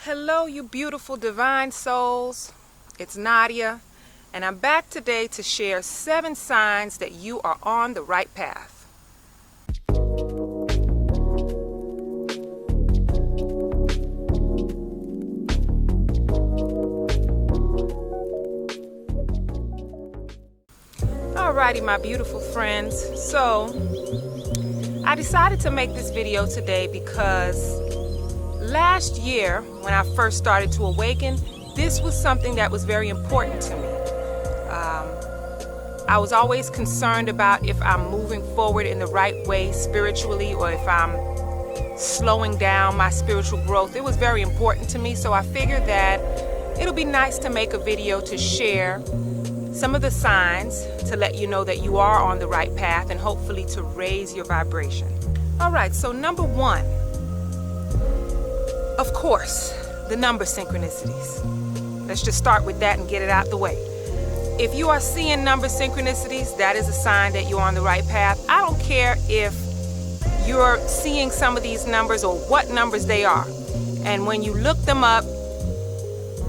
Hello, you beautiful divine souls. It's Nadia, and I'm back today to share 7 signs that you are on the right path. Alrighty, my beautiful friends. So, I decided to make this video today because last year, when I first started to awaken, this was something that was very important to me. I was always concerned about if I'm moving forward in the right way spiritually or if I'm slowing down my spiritual growth. It was very important to me, so I figured that it'll be nice to make a video to share some of the signs to let you know that you are on the right path and hopefully to raise your vibration. All right, so number 1. Of course, the number synchronicities. Let's just start with that and get it out the way. If you are seeing number synchronicities, that is a sign that you're on the right path. I don't care if you're seeing some of these numbers or what numbers they are. And when you look them up,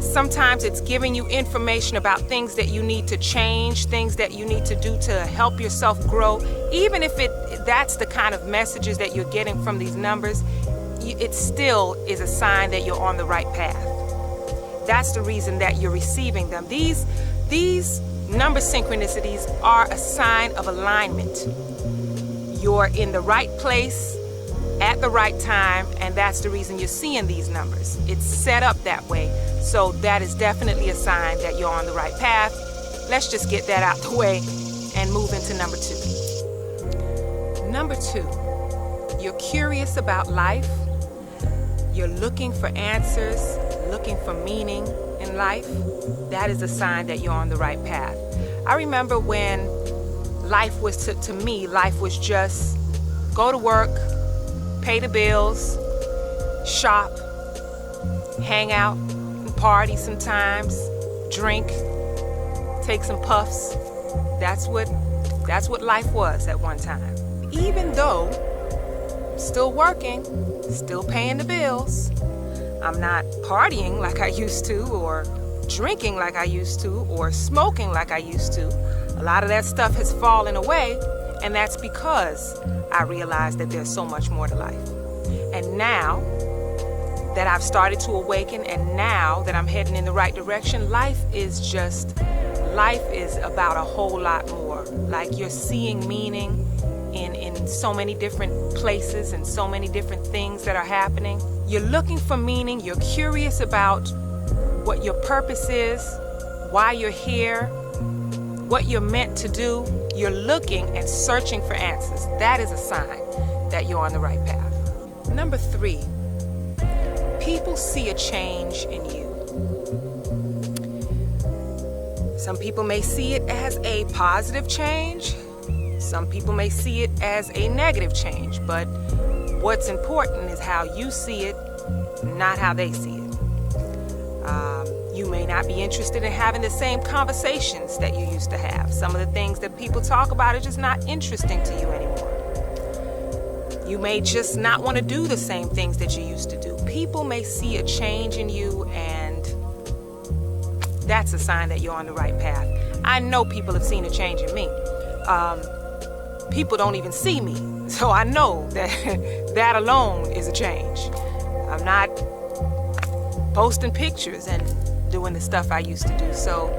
sometimes it's giving you information about things that you need to change, things that you need to do to help yourself grow. Even if that's the kind of messages that you're getting from these numbers, it still is a sign that you're on the right path. That's the reason that you're receiving them. These number synchronicities are a sign of alignment. You're in the right place at the right time, and that's the reason you're seeing these numbers. It's set up that way. So that is definitely a sign that you're on the right path. Let's just get that out the way and move into number 2. Number 2, you're curious about life. You're looking for answers, looking for meaning in life. That is a sign that you're on the right path. I remember when life was, to me, life was just go to work, pay the bills, shop, hang out, and party sometimes, drink, take some puffs. That's what life was at one time. Even though still working, still paying the bills, I'm not partying like I used to, or drinking like I used to, or smoking like I used to. A lot of that stuff has fallen away, and that's because I realized that there's so much more to life. And now that I've started to awaken, and now that I'm heading in the right direction, life is about a whole lot more. Like, you're seeing meaning in so many different places and so many different things that are happening. You're looking for meaning. You're curious about what your purpose is, why you're here, what you're meant to do. You're looking and searching for answers. That is a sign that you're on the right path. Number 3, people see a change in you. Some people may see it as a positive change. Some people may see it as a negative change, but what's important is how you see it, not how they see it. You may not be interested in having the same conversations that you used to have. Some of the things that people talk about are just not interesting to you anymore. You may just not want to do the same things that you used to do. People may see a change in you, and that's a sign that you're on the right path. I know people have seen a change in me. People don't even see me, so I know that that alone is a change. I'm not posting pictures and doing the stuff I used to do, so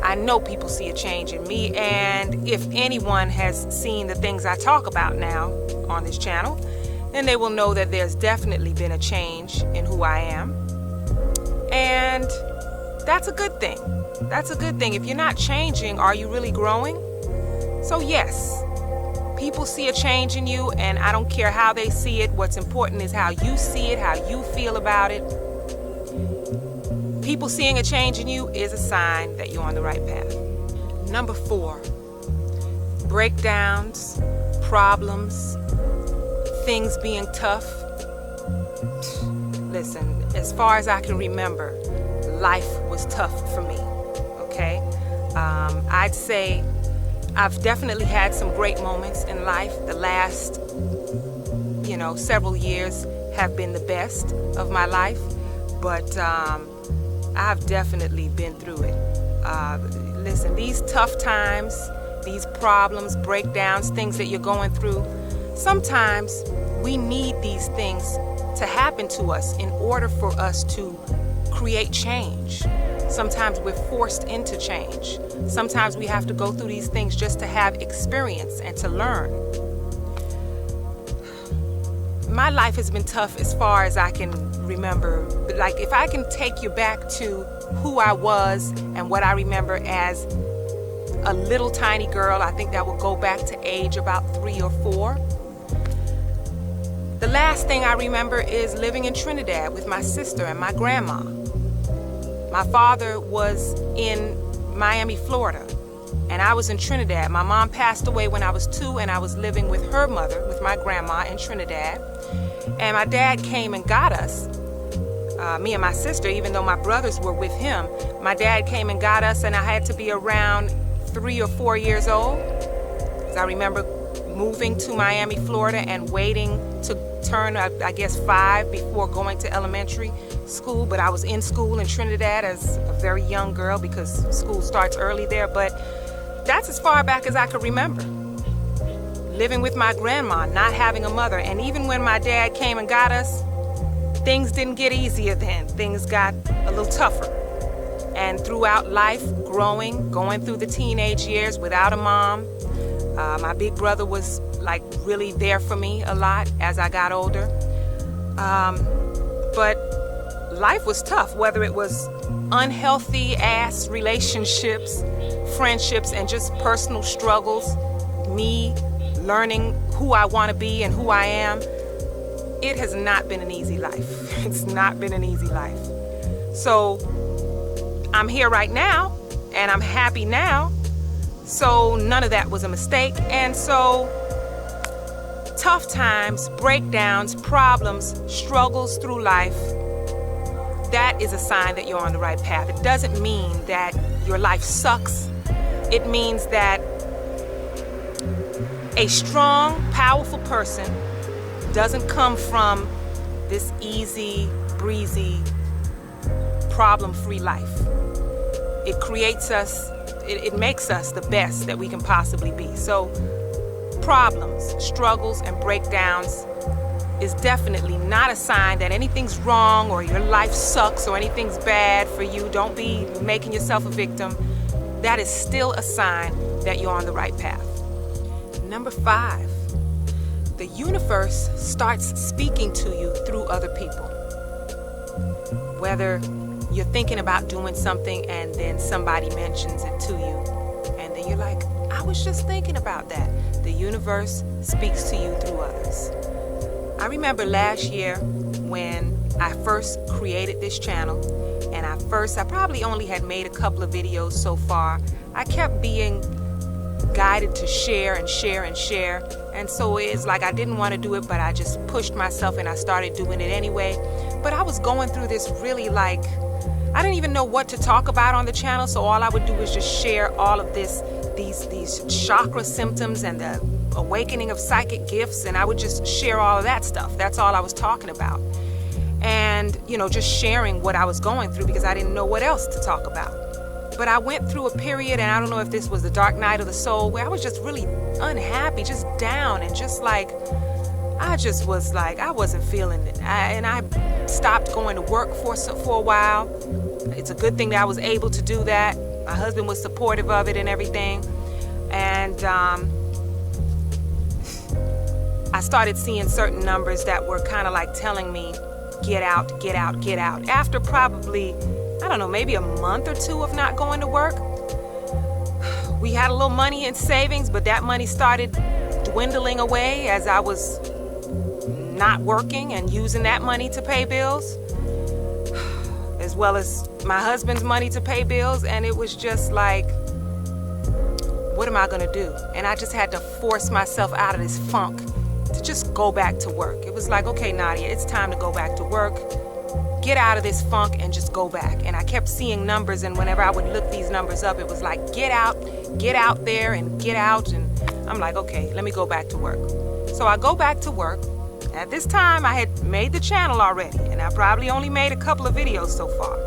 I know people see a change in me. And if anyone has seen the things I talk about now on this channel, then they will know that there's definitely been a change in who I am, and that's a good thing. That's a good thing. If you're not changing, are you really growing? So yes, people see a change in you, and I don't care how they see it. What's important is how you see it, how you feel about it. People seeing a change in you is a sign that you're on the right path. Number 4, breakdowns, problems, things being tough. Listen, as far as I can remember, life was tough for me, okay? I'd say I've definitely had some great moments in life. The last, several years have been the best of my life. but I've definitely been through it. Listen, these tough times, these problems, breakdowns, things that you're going through, sometimes we need these things to happen to us in order for us to create change. Sometimes we're forced into change. Sometimes we have to go through these things just to have experience and to learn. My life has been tough as far as I can remember. Like, if I can take you back to who I was and what I remember as a little tiny girl, I think that will go back to age about 3 or 4. The last thing I remember is living in Trinidad with my sister and my grandma. My father was in Miami, Florida, and I was in Trinidad. My mom passed away when I was 2, and I was living with her mother, with my grandma in Trinidad. And my dad came and got us, me and my sister, even though my brothers were with him. My dad came and got us, and I had to be around 3 or 4 years old. I remember moving to Miami, Florida, and waiting to turn, I guess, 5 before going to elementary school. But I was in school in Trinidad as a very young girl because school starts early there. But that's as far back as I could remember. Living with my grandma, not having a mother. And even when my dad came and got us, things didn't get easier then. Things got a little tougher. And throughout life, going through the teenage years without a mom, my big brother was like really there for me a lot as I got older. But life was tough, whether it was unhealthy ass relationships, friendships, and just personal struggles, me learning who I want to be and who I am. It has not been an easy life. It's not been an easy life. So I'm here right now, and I'm happy now. So none of that was a mistake. And so tough times, breakdowns, problems, struggles through life, that is a sign that you're on the right path. It doesn't mean that your life sucks. It means that a strong, powerful person doesn't come from this easy, breezy, problem-free life. It creates us, it makes us the best that we can possibly be. So problems, struggles, and breakdowns is definitely not a sign that anything's wrong or your life sucks or anything's bad for you. Don't be making yourself a victim. That is still a sign that you're on the right path. Number 5, the universe starts speaking to you through other people. Whether you're thinking about doing something and then somebody mentions it to you, and then you're like, I was just thinking about that. The universe speaks to you through others. I remember last year when I first created this channel, and I probably only had made a couple of videos so far. I kept being guided to share and share and share, and so it's like I didn't want to do it, but I just pushed myself and I started doing it anyway. But I was going through this really, like, I didn't even know what to talk about on the channel, so all I would do is just share all of these chakra symptoms and the awakening of psychic gifts, and I would just share all of that stuff. That's all I was talking about. And, just sharing what I was going through because I didn't know what else to talk about. But I went through a period, and I don't know if this was the dark night of the soul, where I was just really unhappy, just down, and just like, I just was like, I wasn't feeling it. And I stopped going to work for a while. It's a good thing that I was able to do that. My husband was supportive of it and everything. And I started seeing certain numbers that were kind of like telling me, get out, get out, get out. After probably, I don't know, maybe a month or 2 of not going to work, we had a little money in savings, but that money started dwindling away as I was not working and using that money to pay bills, as well as my husband's money to pay bills. And it was just like, what am I gonna do? And I just had to force myself out of this funk to just go back to work. It was like, okay, Nadia, it's time to go back to work. Get out of this funk and just go back. And I kept seeing numbers, and whenever I would look these numbers up, it was like, get out there and get out. And I'm like, okay, let me go back to work. So I go back to work, At this time, I had made the channel already, and I probably only made a couple of videos so far.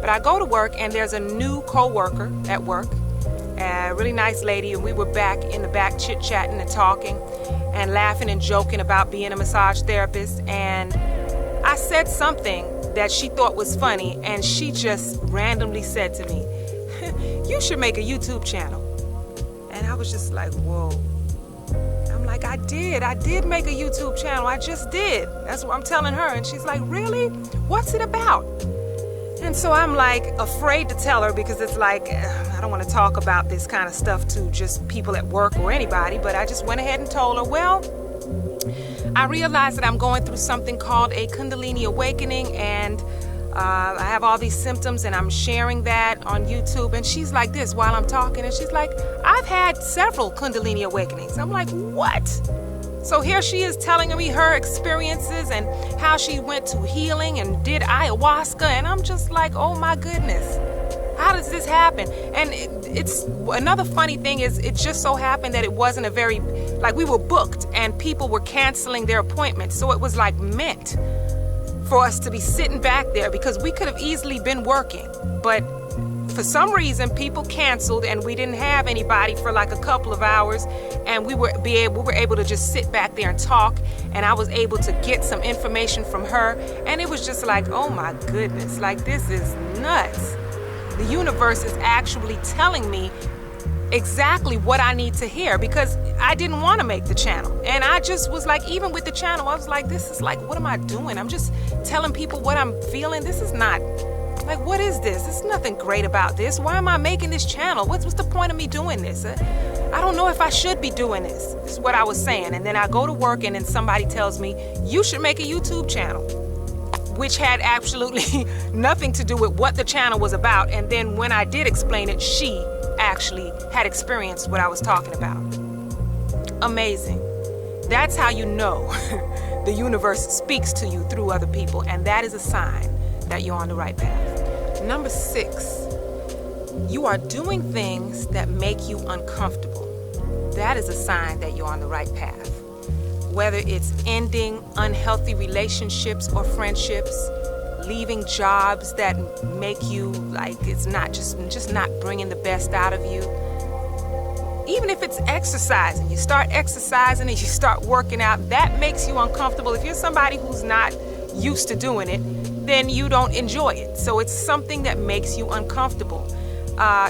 But I go to work, and there's a new co-worker at work, a really nice lady, and we were back in the back chit-chatting and talking and laughing and joking about being a massage therapist. And I said something that she thought was funny, and she just randomly said to me, "You should make a YouTube channel." And I was just like, whoa. I'm like, I did make a YouTube channel. I just did. That's what I'm telling her. And she's like, really? What's it about? And so I'm like afraid to tell her, because it's like, I don't want to talk about this kind of stuff to just people at work or anybody. But I just went ahead and told her, well, I realized that I'm going through something called a Kundalini awakening, and I have all these symptoms, and I'm sharing that on YouTube. And she's like this while I'm talking, and she's like, I've had several Kundalini awakenings. I'm like, what? So here she is telling me her experiences and how she went to healing and did ayahuasca, and I'm just like, oh my goodness, how does this happen? And it's another funny thing is, it just so happened that it wasn't a very, like, we were booked and people were canceling their appointments, so it was like meant for us to be sitting back there, because we could have easily been working, but for some reason people canceled, and we didn't have anybody for like a couple of hours, and we were able to just sit back there and talk, and I was able to get some information from her, and it was just like, oh my goodness, like, this is nuts. The universe is actually telling me exactly what I need to hear, because I didn't want to make the channel. And I just was like, even with the channel, I was like, this is like, what am I doing? I'm just telling people what I'm feeling. This is not, like, what is this? There's nothing great about this. Why am I making this channel? What's the point of me doing this? I don't know if I should be doing this. This is what I was saying. And then I go to work, and then somebody tells me, you should make a YouTube channel, which had absolutely nothing to do with what the channel was about. And then when I did explain it, she actually had experienced what I was talking about. Amazing. That's how you know the universe speaks to you through other people, and that is a sign that you're on the right path. Number 6, you are doing things that make you uncomfortable. That is a sign that you're on the right path. Whether it's ending unhealthy relationships or friendships, leaving jobs that make you like it's not just not bringing the best out of you. Even if it's exercising, you start exercising and you start working out, that makes you uncomfortable. If you're somebody who's not used to doing it, then you don't enjoy it. So it's something that makes you uncomfortable.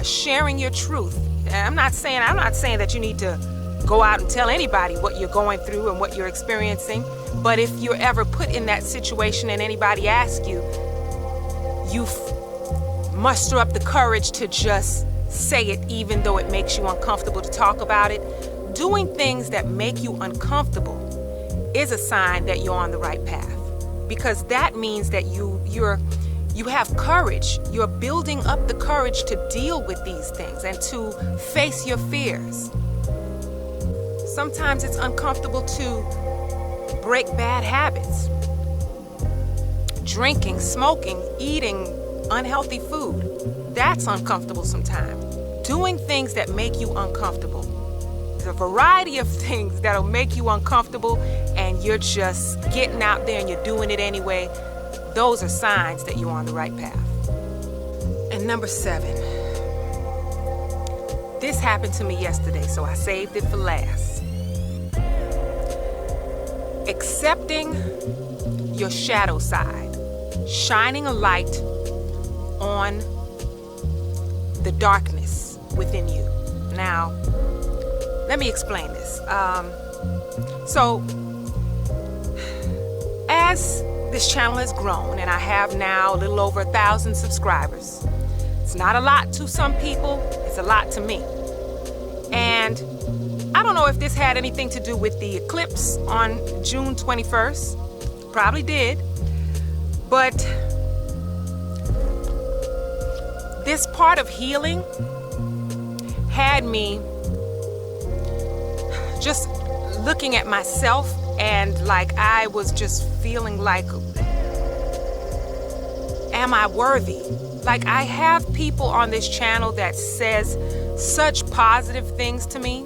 Sharing your truth. I'm not saying that you need to go out and tell anybody what you're going through and what you're experiencing. But if you're ever put in that situation and anybody asks you, you muster up the courage to just say it, even though it makes you uncomfortable to talk about it. Doing things that make you uncomfortable is a sign that you're on the right path, because that means that you have courage. You're building up the courage to deal with these things and to face your fears. Sometimes it's uncomfortable to break bad habits. Drinking, smoking, eating unhealthy food. That's uncomfortable sometimes. Doing things that make you uncomfortable. There's a variety of things that'll make you uncomfortable, and you're just getting out there and you're doing it anyway. Those are signs that you're on the right path. And number 7. This happened to me yesterday, so I saved it for last. Accepting your shadow side. Shining a light on the darkness within you. Now, let me explain this. So, as this channel has grown, and I have now a little over 1,000 subscribers, it's not a lot to some people, it's a lot to me. And I don't know if this had anything to do with the eclipse on June 21st. Probably did. But this part of healing had me just looking at myself, and like I was just feeling like, am I worthy? Like, I have people on this channel that says such positive things to me,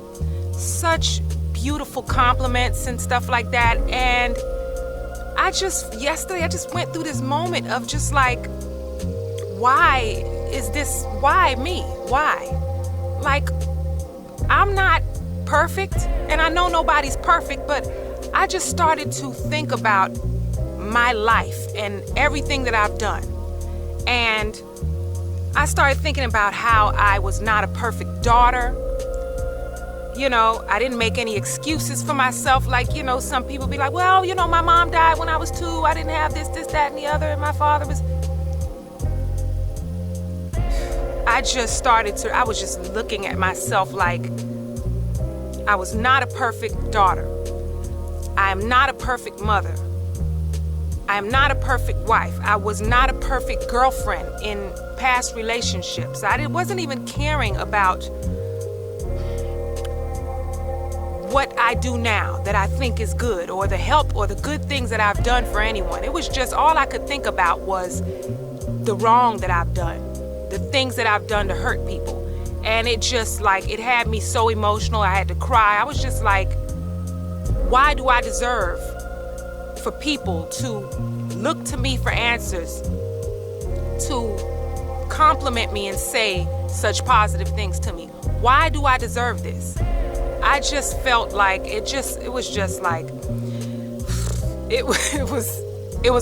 such beautiful compliments and stuff like that, and yesterday I just went through this moment of just like, why me? Why? Like, I'm not perfect, and I know nobody's perfect, but I just started to think about my life and everything that I've done. And I started thinking about how I was not a perfect daughter. You know, I didn't make any excuses for myself. Like, you know, some people be like, well, you know, my mom died when I was 2. I didn't have this, that, and the other. And my father was... I was just looking at myself like I was not a perfect daughter. I am not a perfect mother. I am not a perfect wife. I was not a perfect girlfriend in past relationships. I wasn't even caring about what I do now that I think is good, or the help or the good things that I've done for anyone. It was just all I could think about was the wrong that I've done, the things that I've done to hurt people. And it just like, it had me so emotional. I had to cry. I was just like, why do I deserve for people to look to me for answers, to compliment me and say such positive things to me? Why do I deserve this? I just felt like it was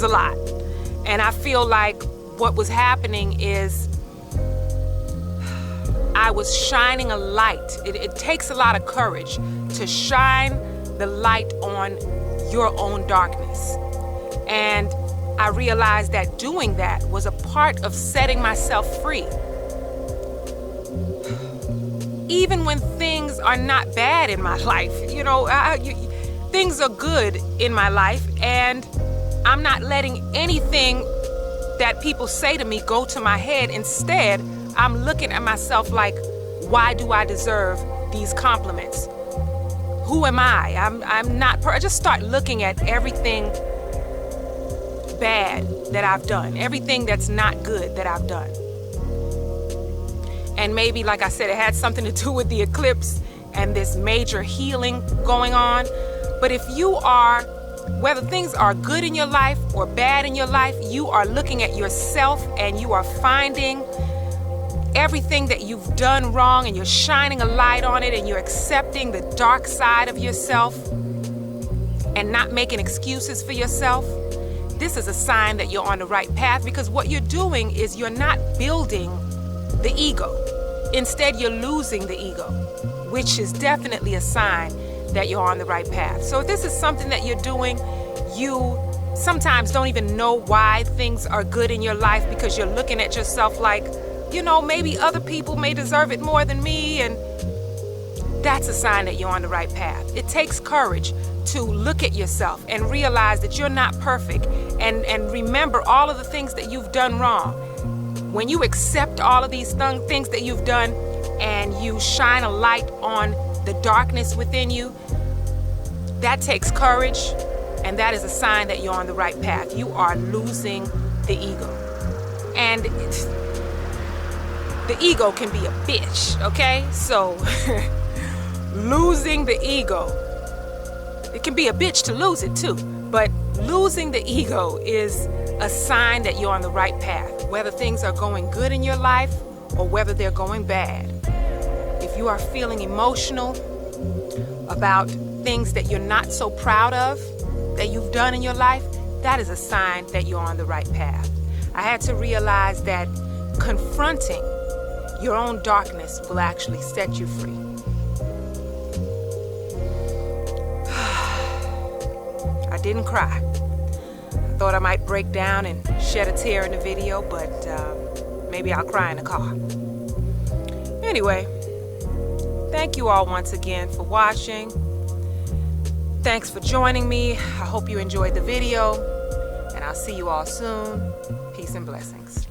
a lot. And I feel like what was happening is I was shining a light. It takes a lot of courage to shine the light on your own darkness. And I realized that doing that was a part of setting myself free. Even when things are not bad in my life, you know, things are good in my life, and I'm not letting anything that people say to me go to my head. Instead, I'm looking at myself like, why do I deserve these compliments? Who am I? I'm not. I just start looking at everything bad that I've done, everything that's not good that I've done. And maybe, like I said, it had something to do with the eclipse and this major healing going on. But if you are, whether things are good in your life or bad in your life, you are looking at yourself and you are finding everything that you've done wrong, and you're shining a light on it, and you're accepting the dark side of yourself and not making excuses for yourself. This is a sign that you're on the right path, because what you're doing is you're not building the ego. Instead, you're losing the ego, which is definitely a sign that you're on the right path. So if this is something that you're doing, you sometimes don't even know why things are good in your life, because you're looking at yourself like, you know, maybe other people may deserve it more than me, and that's a sign that you're on the right path. It takes courage to look at yourself and realize that you're not perfect, and remember all of the things that you've done wrong. When you accept all of these things that you've done and you shine a light on the darkness within you, that takes courage, and that is a sign that you're on the right path. You are losing the ego. And the ego can be a bitch, okay? So losing the ego, it can be a bitch to lose it too, but losing the ego is a sign that you're on the right path, whether things are going good in your life or whether they're going bad. If you are feeling emotional about things that you're not so proud of that you've done in your life, that is a sign that you're on the right path. I had to realize that confronting your own darkness will actually set you free. I didn't cry. I thought I might break down and shed a tear in the video, but maybe I'll cry in the car. Anyway, thank you all once again for watching. Thanks for joining me. I hope you enjoyed the video, and I'll see you all soon. Peace and blessings.